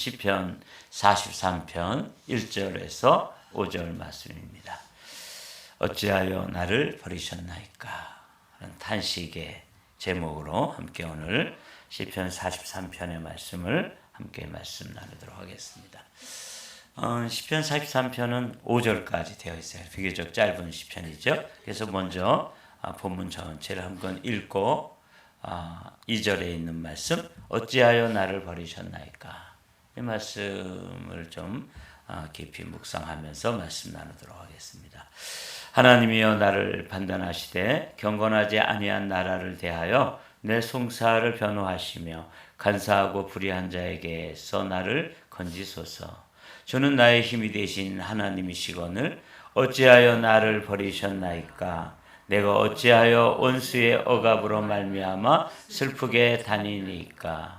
시편 43편 1절에서 5절 말씀입니다. 어찌하여 나를 버리셨나이까? 라는 탄식의 제목으로 함께 오늘 시편 43편의 말씀을 함께 말씀 나누도록 하겠습니다. 시편 43편은 5절까지 되어 있어요. 비교적 짧은 시편이죠. 그래서 먼저 본문 전체를 한번 읽고 2절에 있는 말씀, 어찌하여 나를 버리셨나이까? 이 말씀을 좀 깊이 묵상하면서 말씀 나누도록 하겠습니다. 하나님이여 나를 판단하시되 경건하지 아니한 나라를 대하여 내 송사를 변호하시며 간사하고 불의한 자에게서 나를 건지소서. 주는 나의 힘이 되신 하나님이시거늘 어찌하여 나를 버리셨나이까? 내가 어찌하여 원수의 억압으로 말미암아 슬프게 다니니까?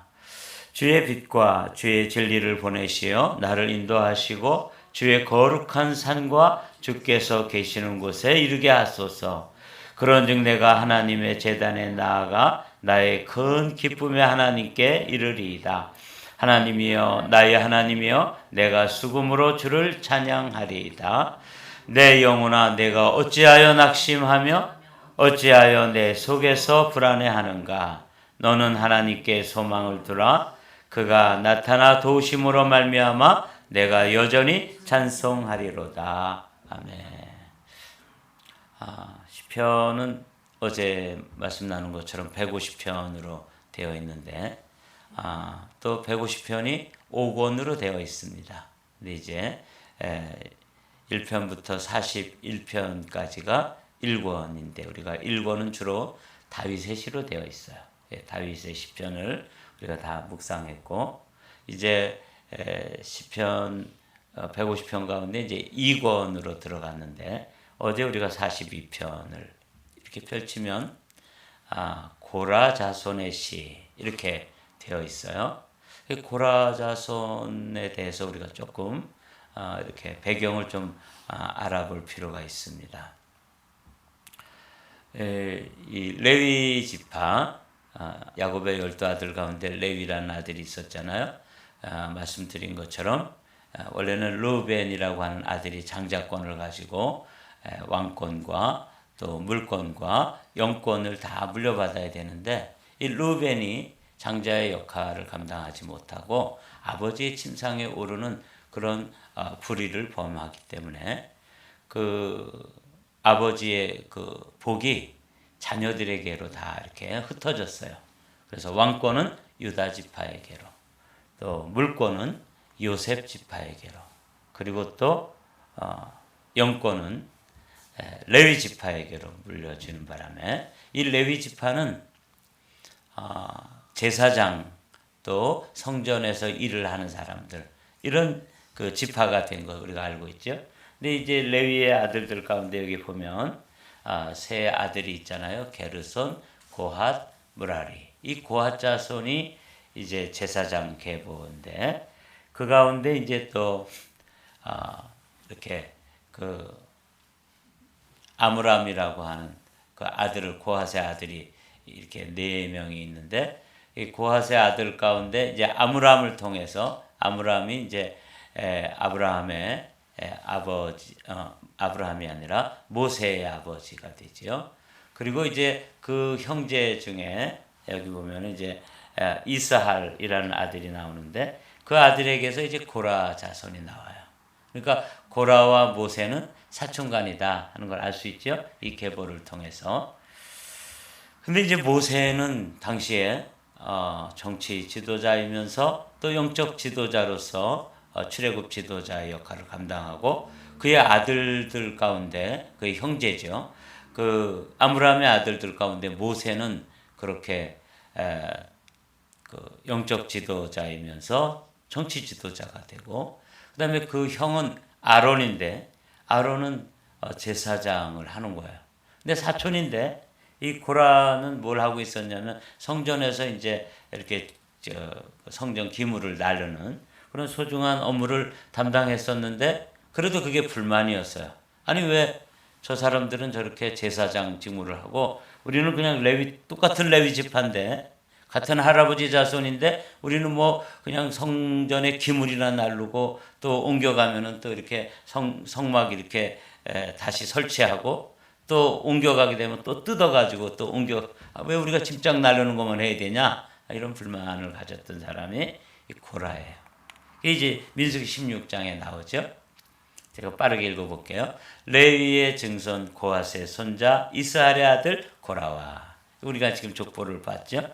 주의 빛과 주의 진리를 보내시어 나를 인도하시고 주의 거룩한 산과 주께서 계시는 곳에 이르게 하소서. 그런즉 내가 하나님의 제단에 나아가 나의 큰 기쁨의 하나님께 이르리이다. 하나님이여 나의 하나님이여 내가 수금으로 주를 찬양하리이다. 내 영혼아 내가 어찌하여 낙심하며 어찌하여 내 속에서 불안해하는가? 너는 하나님께 소망을 두라. 그가 나타나 도우심으로 말미암아 내가 여전히 찬송하리로다. 아멘. 시편은 어제 말씀 나눈 것처럼 150편으로 되어 있는데 또 150편이 5권으로 되어 있습니다. 근데 이제 1편부터 41편까지가 1권인데 우리가 1권은 주로 다윗의 시로 되어 있어요. 다윗의 시편을 우리가 다 묵상했고 이제 시편 150편 가운데 이제 2권으로 들어갔는데 어제 우리가 42편을 이렇게 펼치면 고라 자손의 시 이렇게 되어 있어요. 고라 자손에 대해서 우리가 조금 이렇게 배경을 좀 알아볼 필요가 있습니다. 이 레위 지파 야곱의 12아들 가운데 레위라는 아들이 있었잖아요. 말씀드린 것처럼 원래는 르우벤이라고 하는 아들이 장자권을 가지고 왕권과 또 물권과 영권을 다 물려받아야 되는데 이 르우벤이 장자의 역할을 감당하지 못하고 아버지의 침상에 오르는 그런 불의를 범하기 때문에 그 아버지의 그 복이 자녀들에게로 다 이렇게 흩어졌어요. 그래서 왕권은 유다 지파에게로, 또 물권은 요셉 지파에게로, 그리고 또 영권은 레위 지파에게로 물려지는 바람에 이 레위 지파는 제사장 또 성전에서 일을 하는 사람들 이런 그 지파가 된 거 우리가 알고 있죠. 근데 이제 레위의 아들들 가운데 여기 보면 세 아들이 있잖아요. 게르손, 고핫, 무라리. 이 고핫 자손이 이제 제사장 계보인데 그 가운데 이제 또 이렇게 그 아므람이라고 하는 그 아들을 고핫의 아들이 이렇게 4명이 있는데 이 고핫의 아들 가운데 이제 아므람을 통해서 아므람이 이제 아브라함의 아버지 아브라함이 아니라 모세의 아버지가 되지요. 그리고 이제 그 형제 중에 여기 보면 이제 이스할이라는 아들이 나오는데 그 아들에게서 이제 고라 자손이 나와요. 그러니까 고라와 모세는 사촌간이다 하는 걸 알 수 있죠. 이 계보를 통해서. 근데 이제 모세는 당시에 정치 지도자이면서 또 영적 지도자로서 출애굽 지도자의 역할을 감당하고 그의 아들들 가운데 그의 형제죠. 그 아므람의 아들들 가운데 모세는 그렇게 그 영적 지도자이면서 정치 지도자가 되고 그다음에 그 형은 아론인데 아론은 제사장을 하는 거예요. 근데 사촌인데 이 고라는 뭘 하고 있었냐면 성전에서 이제 이렇게 성전 기물을 나르는 그런 소중한 업무를 담당했었는데 그래도 그게 불만이었어요. 아니 왜 저 사람들은 저렇게 제사장 직무를 하고 우리는 그냥 똑같은 레위 지파인데 같은 할아버지 자손인데 우리는 뭐 그냥 성전에 기물이나 나르고 또 옮겨가면은 또 이렇게 성막 이렇게 다시 설치하고 또 옮겨가게 되면 또 뜯어가지고 또 왜 우리가 짐작 나르는 것만 해야 되냐 이런 불만을 가졌던 사람이 이 고라예요. 이게 이제 민수기 16장에 나오죠. 제가 빠르게 읽어볼게요. 레위의 증손 고핫의 손자 이스할의 아들 고라와 우리가 지금 족보를 봤죠.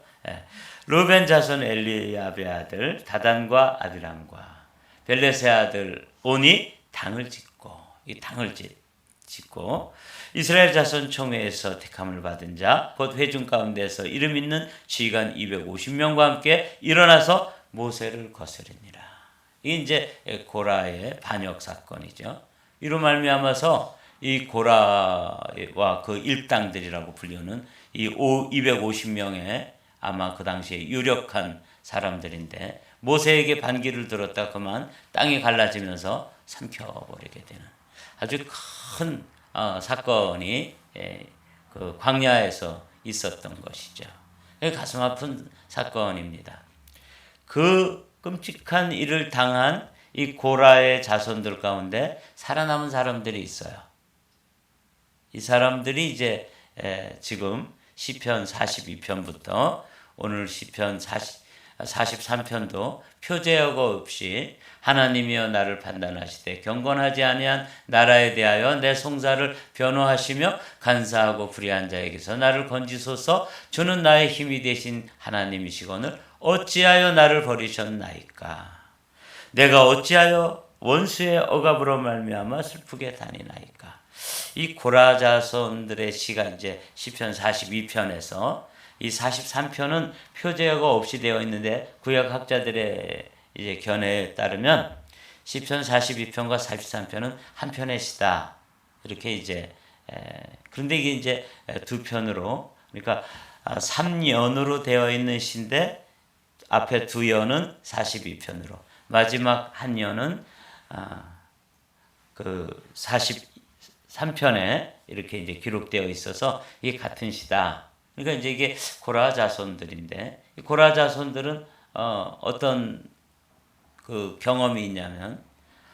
르벤 자손 엘리압의 아들 다단과 아비람과 벨렛의 아들 온이 당을 짓고 이 당을 짓고 이스라엘 자손 총회에서 택함을 받은 자 곧 회중 가운데서 이름 있는 지휘관 250명과 함께 일어나서 모세를 거스르니라. 이게 이제 고라의 반역 사건이죠. 이로 말미암아서 이 고라와 그 일당들이라고 불리는 이 250명의 아마 그 당시에 유력한 사람들인데 모세에게 반기를 들었다 그만 땅이 갈라지면서 삼켜버리게 되는 아주 큰 사건이 그 광야에서 있었던 것이죠. 가슴 아픈 사건입니다. 그 끔찍한 일을 당한 이 고라의 자손들 가운데 살아남은 사람들이 있어요. 이 사람들이 이제 지금 시편 42편부터 오늘 시편 43편도 표제어가 없이 하나님이여 나를 판단하시되 경건하지 아니한 나라에 대하여 내 송사를 변호하시며 간사하고 불의한 자에게서 나를 건지소서. 주는 나의 힘이 되신 하나님이시거늘 어찌하여 나를 버리셨나이까. 내가 어찌하여 원수의 억압으로 말미암아 슬프게 다니나이까. 이 고라 자손들의 시가 이제 시편 42편에서 이 43편은 표제어가 없이 되어 있는데 구약 학자들의 이제 견해에 따르면 시편 42편과 43편은 한 편의 시다. 이렇게 이제 그런데 이게 이제 두 편으로 그러니까 3연으로 되어 있는 시인데 앞에 두 연은 42편으로 마지막 한 연은 그 43편에 이렇게 이제 기록되어 있어서 이게 같은 시다. 그러니까 이제 이게 고라 자손들인데 이 고라 자손들은 어떤 그 경험이 있냐면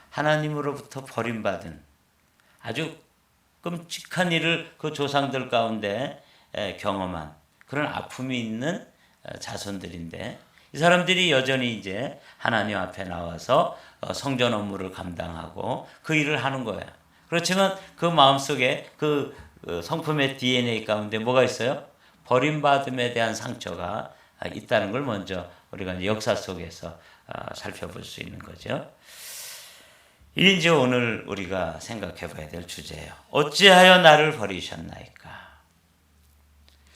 하나님으로부터 버림받은 아주 끔찍한 일을 그 조상들 가운데 경험한 그런 아픔이 있는 자손들인데 이 사람들이 여전히 이제 하나님 앞에 나와서 성전 업무를 감당하고 그 일을 하는 거예요. 그렇지만 그 마음속에 그 성품의 DNA 가운데 뭐가 있어요? 버림받음에 대한 상처가 있다는 걸 먼저 우리가 역사 속에서 살펴볼 수 있는 거죠. 이게 이제 오늘 우리가 생각해 봐야 될 주제예요. 어찌하여 나를 버리셨나이까.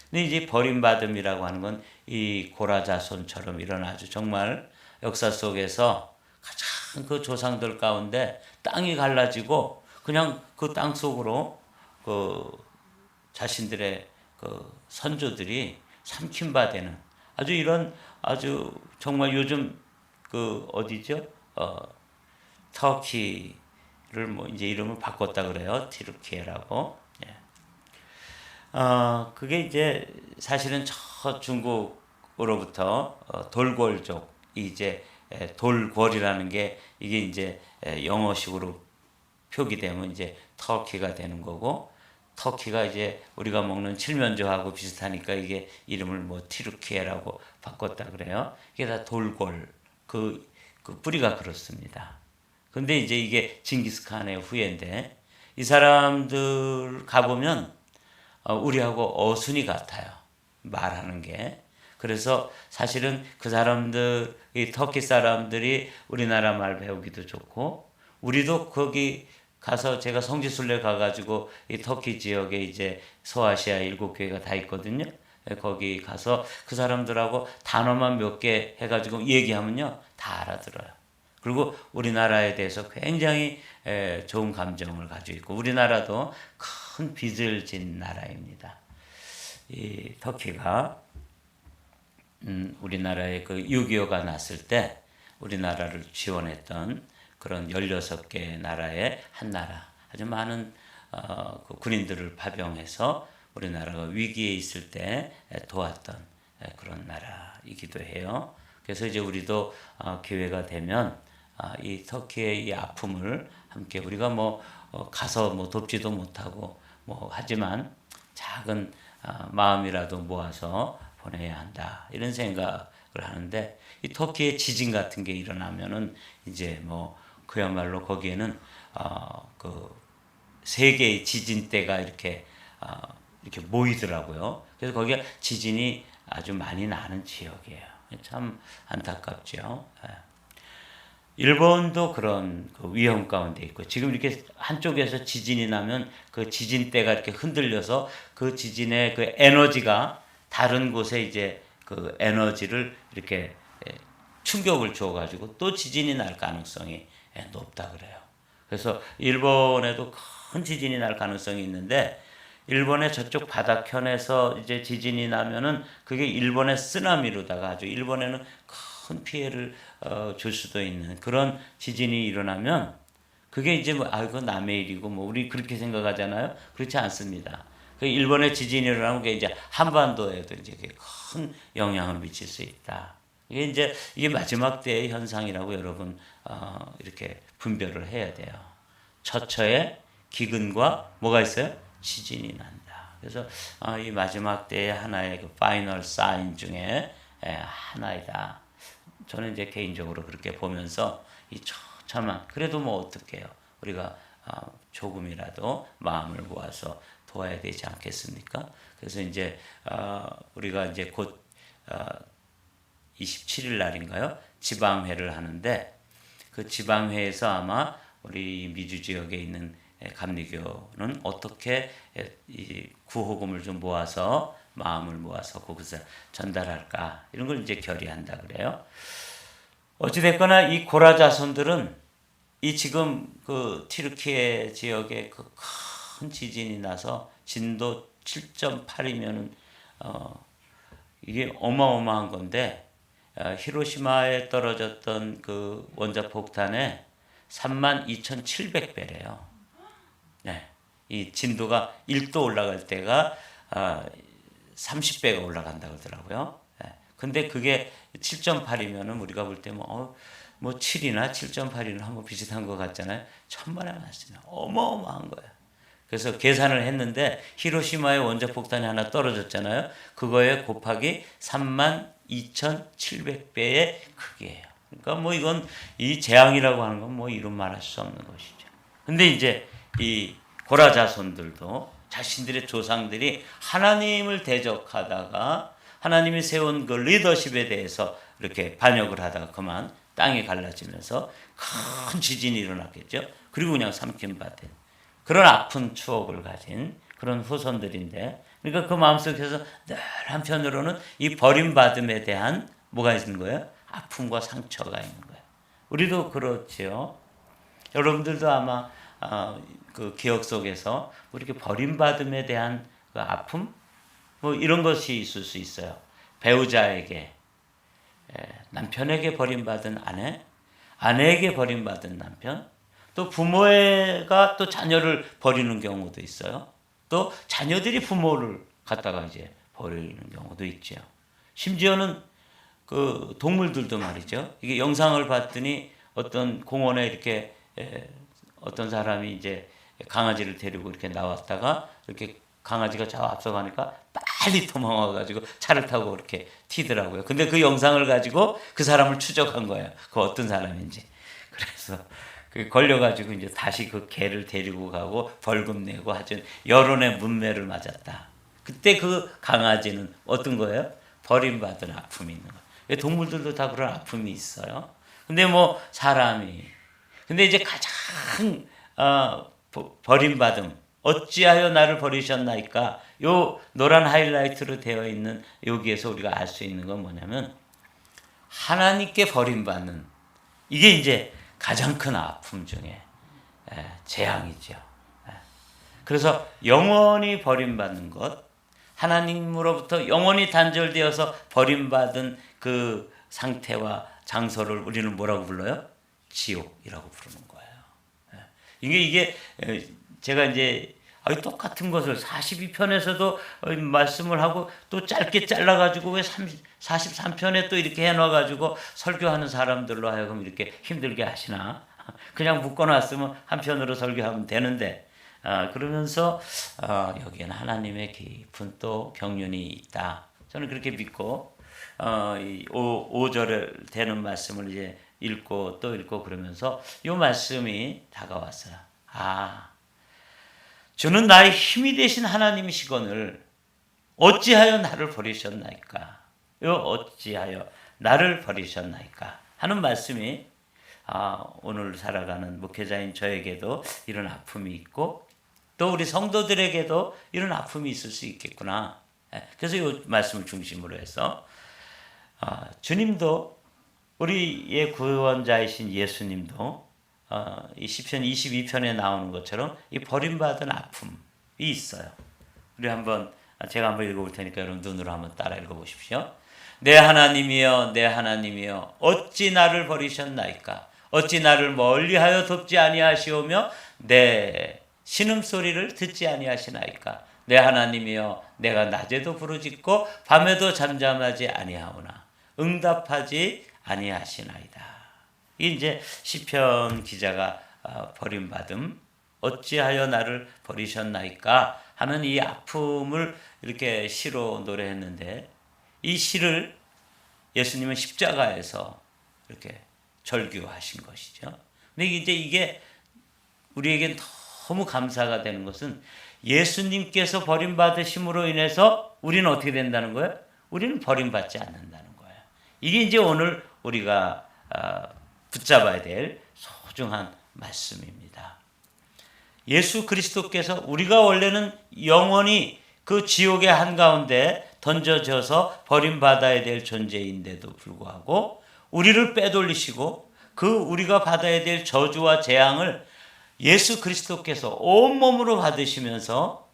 근데 이제 버림받음이라고 하는 건 이 고라 자손처럼 일어나죠. 정말 역사 속에서 가장 그 조상들 가운데 땅이 갈라지고 그냥 그 땅 속으로 그 자신들의 그 선조들이 삼킨 바 되는 아주 이런 아주 정말 요즘 그 어디죠? 터키를 뭐 이제 이름을 바꿨다 그래요. 티르키예라고. 예. 그게 이제 사실은 저 중국으로부터 돌궐족이 이제 돌궐이라는 게 이게 이제 영어식으로 표기되면 이제 터키가 되는 거고 터키가 이제 우리가 먹는 칠면조하고 비슷하니까 이게 이름을 뭐 티르키예라고 바꿨다 그래요. 이게 다 돌궐 그 뿌리가 그렇습니다. 근데 이제 이게 징기스칸의 후예인데 이 사람들 가보면 우리하고 어순이 같아요. 말하는 게. 그래서 사실은 그 사람들, 이 터키 사람들이 우리나라 말 배우기도 좋고 우리도 거기 가서 제가 성지순례 가가지고 이 터키 지역에 이제 소아시아 7교회가 다 있거든요. 거기 가서 그 사람들하고 단어만 몇 개 해가지고 얘기하면요. 다 알아들어요. 그리고 우리나라에 대해서 굉장히 좋은 감정을 가지고 있고 우리나라도 큰 빚을 진 나라입니다. 이 터키가 우리나라에 그 6.25가 났을 때 우리나라를 지원했던 그런 16개 나라의 한 나라 아주 많은 그 군인들을 파병해서 우리나라가 위기에 있을 때 도왔던 그런 나라이기도 해요. 그래서 이제 우리도 기회가 되면 이 터키의 이 아픔을 함께 우리가 가서 돕지도 못하고 하지만 작은 마음이라도 모아서 보내야 한다 이런 생각을 하는데, 이 터키의 지진 같은 게 일어나면은 이제 그야말로 거기에는 그 세계의 지진대가 이렇게 모이더라고요. 그래서 거기가 지진이 아주 많이 나는 지역이에요. 참 안타깝죠. 일본도 그런 그 위험 가운데 있고, 지금 이렇게 한쪽에서 지진이 나면 그 지진대가 이렇게 흔들려서 그 지진의 그 에너지가 다른 곳에 이제 그 에너지를 이렇게 충격을 줘가지고 또 지진이 날 가능성이 높다 그래요. 그래서 일본에도 큰 지진이 날 가능성이 있는데, 일본의 저쪽 바다편에서 이제 지진이 나면은 그게 일본의 쓰나미로다가 아주 일본에는 큰 피해를 줄 수도 있는 그런 지진이 일어나면, 그게 이제 그거 남의 일이고 우리 그렇게 생각하잖아요. 그렇지 않습니다. 그 일본의 지진이 일어나면 그게 이제 한반도에도 이제 큰 영향을 미칠 수 있다. 이게 마지막 때의 현상이라고 여러분 이렇게 분별을 해야 돼요. 처처에 기근과 뭐가 있어요? 지진이 난다. 그래서 이 마지막 때의 하나의 그 파이널 사인 중에 하나이다. 저는 이제 개인적으로 그렇게 보면서 이 처참한, 그래도 어떡해요. 우리가 조금이라도 마음을 모아서 도와야 되지 않겠습니까? 그래서 이제 우리가 이제 곧 27일 날인가요? 지방회를 하는데, 그 지방회에서 아마 우리 미주 지역에 있는 감리교는 어떻게 이 구호금을 좀 모아서 마음을 모아서 거기서 전달할까, 이런 걸 이제 결의한다 그래요. 어찌됐거나 이 고라 자손들은 이 지금 그 튀르키예 지역에 그 큰 지진이 나서 진도 7.8이면은 이게 어마어마한 건데, 히로시마에 떨어졌던 그 원자폭탄에 32,700배래요. 네. 이 진도가 1도 올라갈 때가 30배가 올라간다고 하더라고요. 근데 그게 7.8이면은 우리가 볼 때 7이나 7.8이나 한번 비슷한 것 같잖아요. 천만에 맞습니다. 어마어마한 거예요. 그래서 계산을 했는데 히로시마에 원자폭탄이 하나 떨어졌잖아요. 그거에 곱하기 32,700배의 크기예요. 그러니까 이건 이 재앙이라고 하는 건 이루 말할 수 없는 것이죠. 근데 이제 이 고라 자손들도 자신들의 조상들이 하나님을 대적하다가 하나님이 세운 그 리더십에 대해서 이렇게 반역을 하다가 그만 땅이 갈라지면서 큰 지진이 일어났겠죠. 그리고 그냥 삼킴받은 그런 아픈 추억을 가진 그런 후손들인데, 그러니까 그 마음속에서 늘 한편으로는 이 버림받음에 대한 뭐가 있는 거예요? 아픔과 상처가 있는 거예요. 우리도 그렇지요. 여러분들도 아마 그 기억 속에서 이렇게 버림받음에 대한 그 아픔 이런 것이 있을 수 있어요. 배우자에게, 남편에게 버림받은 아내, 아내에게 버림받은 남편, 또 부모가 또 자녀를 버리는 경우도 있어요. 또 자녀들이 부모를 갖다가 이제 버리는 경우도 있죠. 심지어는 그 동물들도 말이죠. 이게 영상을 봤더니 어떤 공원에 이렇게 어떤 사람이 이제 강아지를 데리고 이렇게 나왔다가 이렇게 강아지가 저 앞서가니까 빨리 도망와가지고 차를 타고 이렇게 튀더라고요. 근데 그 영상을 가지고 그 사람을 추적한 거예요. 그 어떤 사람인지. 그래서 걸려가지고 이제 다시 그 개를 데리고 가고 벌금 내고 하여튼 여론의 문매를 맞았다. 그때 그 강아지는 어떤 거예요? 버림받은 아픔이 있는 거예요. 동물들도 다 그런 아픔이 있어요. 근데 사람이. 근데 이제 가장 버림받음. 어찌하여 나를 버리셨나이까? 요 노란 하이라이트로 되어 있는 여기에서 우리가 알 수 있는 건 뭐냐면, 하나님께 버림받는, 이게 이제 가장 큰 아픔 중에 재앙이죠. 그래서 영원히 버림받는 것, 하나님으로부터 영원히 단절되어서 버림받은 그 상태와 장소를 우리는 뭐라고 불러요? 지옥이라고 부르는 거예요. 이게 제가 이제 똑같은 것을 42편에서도 말씀을 하고 또 짧게 잘라가지고 왜 43편에 또 이렇게 해놔가지고 설교하는 사람들로 하여금 이렇게 힘들게 하시나? 그냥 묶어놨으면 한 편으로 설교하면 되는데, 그러면서 여기에는 하나님의 깊은 또 경륜이 있다. 저는 그렇게 믿고 이 5절에 되는 말씀을 이제 읽고 또 읽고 그러면서 이 말씀이 다가왔어요. 주는 나의 힘이 되신 하나님이시거늘 어찌하여 나를 버리셨나이까? 어찌하여 나를 버리셨나이까? 하는 말씀이 오늘 살아가는 목회자인 저에게도 이런 아픔이 있고 또 우리 성도들에게도 이런 아픔이 있을 수 있겠구나. 그래서 이 말씀을 중심으로 해서 주님도 우리의 구원자이신 예수님도 이 시편 22편에 나오는 것처럼 이 버림받은 아픔이 있어요. 우리 제가 한번 읽어볼 테니까 여러분 눈으로 한번 따라 읽어보십시오. 내 하나님이여 내 하나님이여 어찌 나를 버리셨나이까? 어찌 나를 멀리하여 돕지 아니하시오며 내 신음소리를 듣지 아니하시나이까? 내 하나님이여 내가 낮에도 부르짖고 밤에도 잠잠하지 아니하오나 응답하지 아니하시나이다. 이제 시편 기자가 버림받음 어찌하여 나를 버리셨나이까 하는 이 아픔을 이렇게 시로 노래했는데 이 시를 예수님은 십자가에서 이렇게 절규하신 것이죠. 근데 이게 우리에겐 너무 감사가 되는 것은 예수님께서 버림받으심으로 인해서 우리는 어떻게 된다는 거예요? 우리는 버림받지 않는다는 거예요. 이게 이제 오늘 우리가 붙잡아야 될 소중한 말씀입니다. 예수 그리스도께서 우리가 원래는 영원히 그 지옥의 한가운데 던져져서 버림받아야 될 존재인데도 불구하고 우리를 빼돌리시고 그 우리가 받아야 될 저주와 재앙을 예수 그리스도께서 온몸으로 받으시면서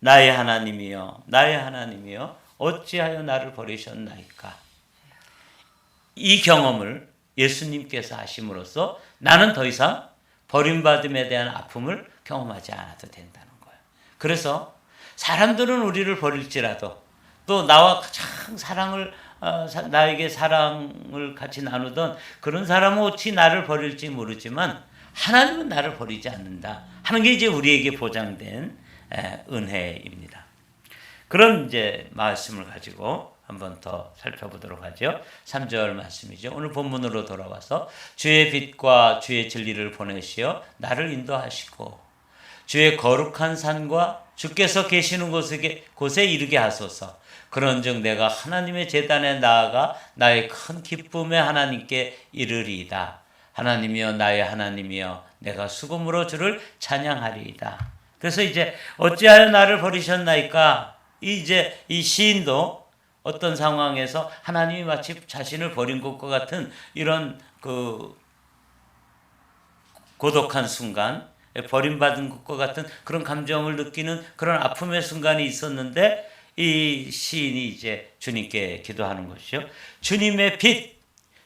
나의 하나님이여 나의 하나님이여 어찌하여 나를 버리셨나이까? 이 경험을 예수님께서 하심으로써 나는 더 이상 버림받음에 대한 아픔을 경험하지 않아도 된다는 거예요. 그래서 사람들은 우리를 버릴지라도 또 나와 가장 나에게 사랑을 같이 나누던 그런 사람은 어찌 나를 버릴지 모르지만 하나님은 나를 버리지 않는다 하는 게 이제 우리에게 보장된 은혜입니다. 그런 이제 말씀을 가지고 한번 더 살펴보도록 하죠. 3절 말씀이죠. 오늘 본문으로 돌아와서 주의 빛과 주의 진리를 보내시어 나를 인도하시고 주의 거룩한 산과 주께서 계시는 곳에 이르게 하소서. 그런즉 내가 하나님의 제단에 나아가 나의 큰 기쁨의 하나님께 이르리이다. 하나님이여 나의 하나님이여 내가 수금으로 주를 찬양하리이다. 그래서 이제 어찌하여 나를 버리셨나이까? 이제 이 시인도 어떤 상황에서 하나님이 마치 자신을 버린 것과 같은 이런 그 고독한 순간, 버림받은 것과 같은 그런 감정을 느끼는 그런 아픔의 순간이 있었는데 이 시인이 이제 주님께 기도하는 것이죠. 주님의 빛,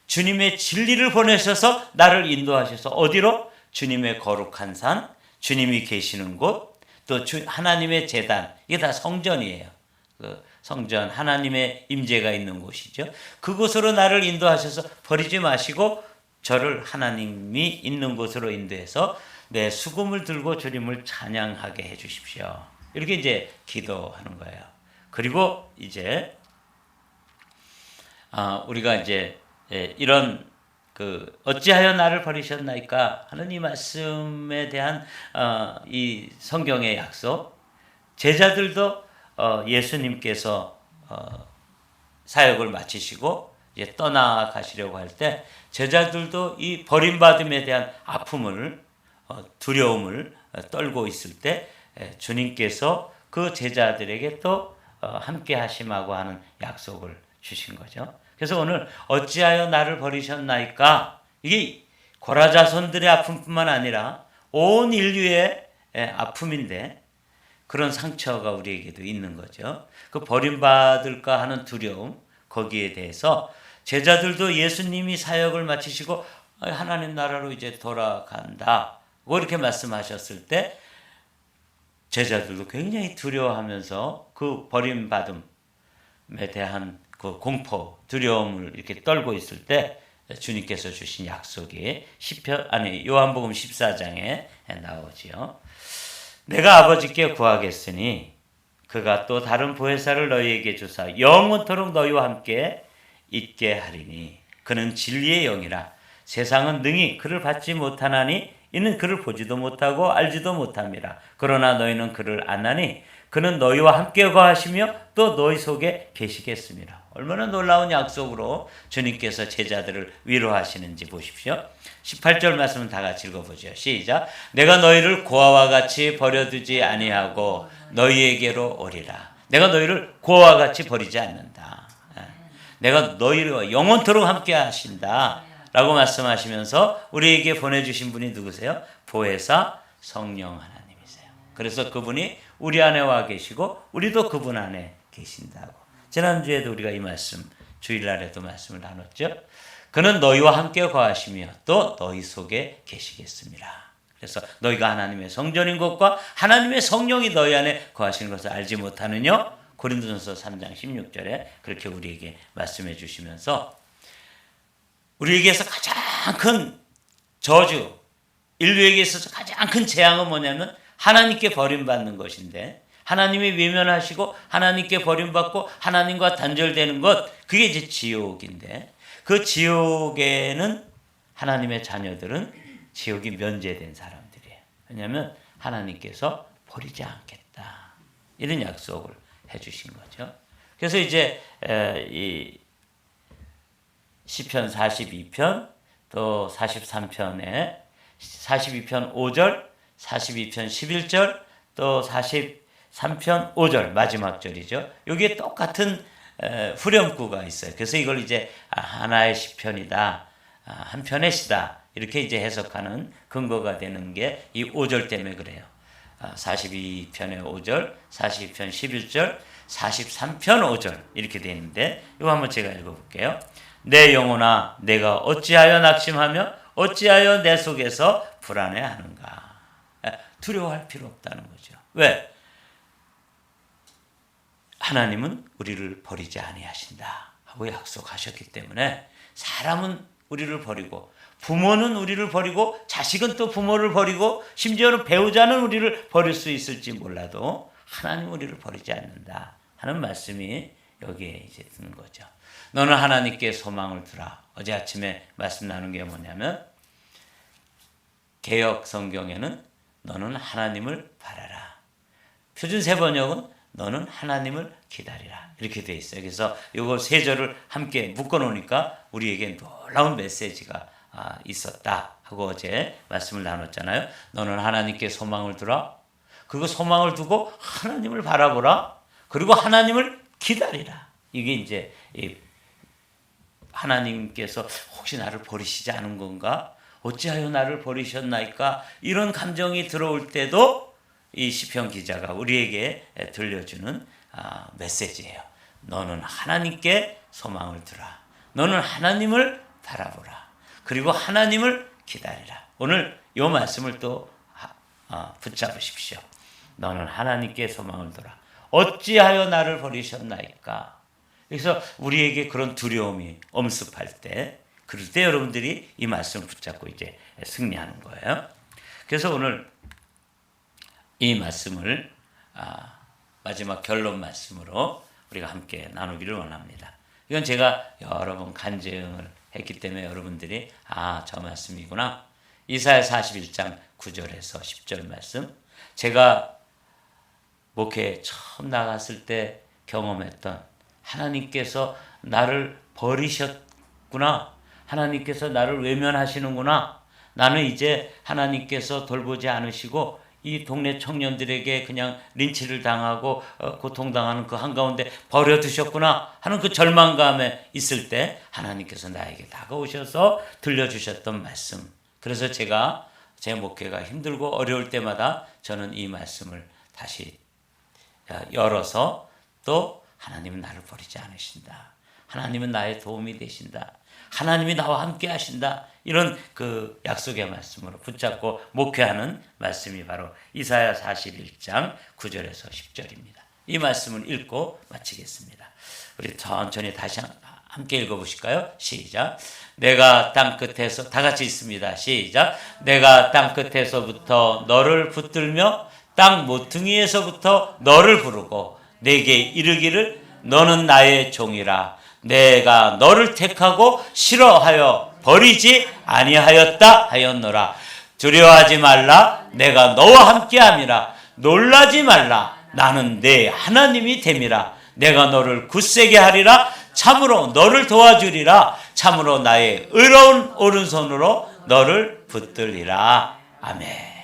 주님의 진리를 보내셔서 나를 인도하셔서 어디로? 주님의 거룩한 산, 주님이 계시는 곳, 또 하나님의 제단, 이게 다 성전이에요. 그 성전, 하나님의 임재가 있는 곳이죠. 그곳으로 나를 인도하셔서 버리지 마시고 저를 하나님이 있는 곳으로 인도해서 내 수금을 들고 주님을 찬양하게 해 주십시오. 이렇게 이제 기도하는 거예요. 그리고 이제 우리가 이제 이런 어찌하여 나를 버리셨나이까 하는 이 말씀에 대한 이 성경의 약속, 제자들도 예수님께서 사역을 마치시고 이제 떠나가시려고 할 때 제자들도 이 버림받음에 대한 아픔을 두려움을 떨고 있을 때 주님께서 그 제자들에게 또 함께 하심하고 하는 약속을 주신 거죠. 그래서 오늘 어찌하여 나를 버리셨나이까? 이게 고라 자손들의 아픔뿐만 아니라 온 인류의 아픔인데 그런 상처가 우리에게도 있는 거죠. 그 버림받을까 하는 두려움, 거기에 대해서 제자들도 예수님이 사역을 마치시고 하나님 나라로 이제 돌아간다 뭐 이렇게 말씀하셨을 때 제자들도 굉장히 두려워하면서 그 버림받음에 대한 그 공포, 두려움을 이렇게 떨고 있을 때 주님께서 주신 약속이 요한복음 14장에 나오지요. 내가 아버지께 구하겠으니 그가 또 다른 보혜사를 너희에게 주사 영원토록 너희와 함께 있게 하리니 그는 진리의 영이라. 세상은 능히 그를 받지 못하나니 이는 그를 보지도 못하고 알지도 못함이라. 그러나 너희는 그를 아나니 그는 너희와 함께 거하시며 또 너희 속에 계시겠습니다. 얼마나 놀라운 약속으로 주님께서 제자들을 위로하시는지 보십시오. 18절 말씀은 다 같이 읽어보죠. 시작. 내가 너희를 고아와 같이 버려두지 아니하고 너희에게로 오리라. 내가 너희를 고아와 같이 버리지 않는다. 내가 너희를 영원토록 함께 하신다 라고 말씀하시면서 우리에게 보내주신 분이 누구세요? 보혜사 성령 하나님이세요. 그래서 그분이 우리 안에 와 계시고 우리도 그분 안에 계신다고. 지난주에도 우리가 이 말씀, 주일날에도 말씀을 나눴죠. 그는 너희와 함께 거하시며 또 너희 속에 계시겠습니다. 그래서 너희가 하나님의 성전인 것과 하나님의 성령이 너희 안에 거하시는 것을 알지 못하느냐? 고린도전서 3장 16절에 그렇게 우리에게 말씀해 주시면서 우리에게서 가장 큰 저주, 인류에게 있어서 가장 큰 재앙은 뭐냐면 하나님께 버림받는 것인데, 하나님이 외면하시고 하나님께 버림받고 하나님과 단절되는 것, 그게 이제 지옥인데, 그 지옥에는 하나님의 자녀들은 지옥이 면제된 사람들이에요. 왜냐하면 하나님께서 버리지 않겠다, 이런 약속을 해주신 거죠. 그래서 이제 이 시편 42편 또 43편에 42편 5절, 42편 11절, 또 43편 5절 마지막 절이죠. 여기에 똑같은 후렴구가 있어요. 그래서 이걸 이제 하나의 시편이다, 한 편의 시다, 이렇게 이제 해석하는 근거가 되는 게 이 5절 때문에 그래요. 42편의 5절, 42편 11절, 43편 5절 이렇게 되어 있는데, 이거 한번 제가 읽어볼게요. 내 영혼아, 내가 어찌하여 낙심하며 어찌하여 내 속에서 불안해하는가. 두려워할 필요 없다는 거죠. 왜? 하나님은 우리를 버리지 아니하신다 하고 약속하셨기 때문에, 사람은 우리를 버리고, 부모는 우리를 버리고, 자식은 또 부모를 버리고, 심지어는 배우자는 우리를 버릴 수 있을지 몰라도 하나님은 우리를 버리지 않는다 하는 말씀이 여기에 이제 드는 거죠. 너는 하나님께 소망을 두라. 어제 아침에 말씀 나눈 게 뭐냐면, 개역 성경에는 너는 하나님을 바라라. 표준 세번역은 너는 하나님을 기다리라, 이렇게 돼 있어요. 그래서 이거 세 절을 함께 묶어 놓으니까 우리에게 놀라운 메시지가 있었다 하고 어제 말씀을 나눴잖아요. 너는 하나님께 소망을 두라. 그리고 소망을 두고 하나님을 바라보라. 그리고 하나님을 기다리라. 이게 이제 하나님께서 혹시 나를 버리시지 않은 건가? 어찌하여 나를 버리셨나이까? 이런 감정이 들어올 때도 이 시편 기자가 우리에게 들려주는 메시지예요. 너는 하나님께 소망을 두라. 너는 하나님을 바라보라. 그리고 하나님을 기다리라. 오늘 이 말씀을 또 붙잡으십시오. 너는 하나님께 소망을 두라. 어찌하여 나를 버리셨나이까? 그래서 우리에게 그런 두려움이 엄습할 때, 그럴 때 여러분들이 이 말씀을 붙잡고 이제 승리하는 거예요. 그래서 오늘 이 말씀을 마지막 결론 말씀으로 우리가 함께 나누기를 원합니다. 이건 제가 여러 번 간증을 했기 때문에 여러분들이 저 말씀이구나. 이사야 41장 9절에서 10절 말씀, 제가 목회에 처음 나갔을 때 경험했던, 하나님께서 나를 버리셨구나, 하나님께서 나를 외면하시는구나, 나는 이제 하나님께서 돌보지 않으시고 이 동네 청년들에게 그냥 린치를 당하고 고통당하는 그 한가운데 버려두셨구나 하는 그 절망감에 있을 때 하나님께서 나에게 다가오셔서 들려주셨던 말씀. 그래서 제가 제 목회가 힘들고 어려울 때마다 저는 이 말씀을 다시 열어서, 또 하나님은 나를 버리지 않으신다, 하나님은 나의 도움이 되신다, 하나님이 나와 함께 하신다. 이런 그 약속의 말씀으로 붙잡고 목회하는 말씀이 바로 이사야 41장 9절에서 10절입니다. 이 말씀을 읽고 마치겠습니다. 우리 천천히 다시 함께 읽어보실까요? 시작. 내가 땅끝에서, 다 같이 있습니다. 시작. 내가 땅끝에서부터 너를 붙들며 땅 모퉁이에서부터 너를 부르고 내게 이르기를 너는 나의 종이라. 내가 너를 택하고 싫어하여 버리지 아니하였다 하였노라. 두려워하지 말라. 내가 너와 함께함이라. 놀라지 말라. 나는 내 하나님이 됨이라. 내가 너를 굳세게 하리라. 참으로 너를 도와주리라. 참으로 나의 의로운 오른손으로 너를 붙들리라. 아멘.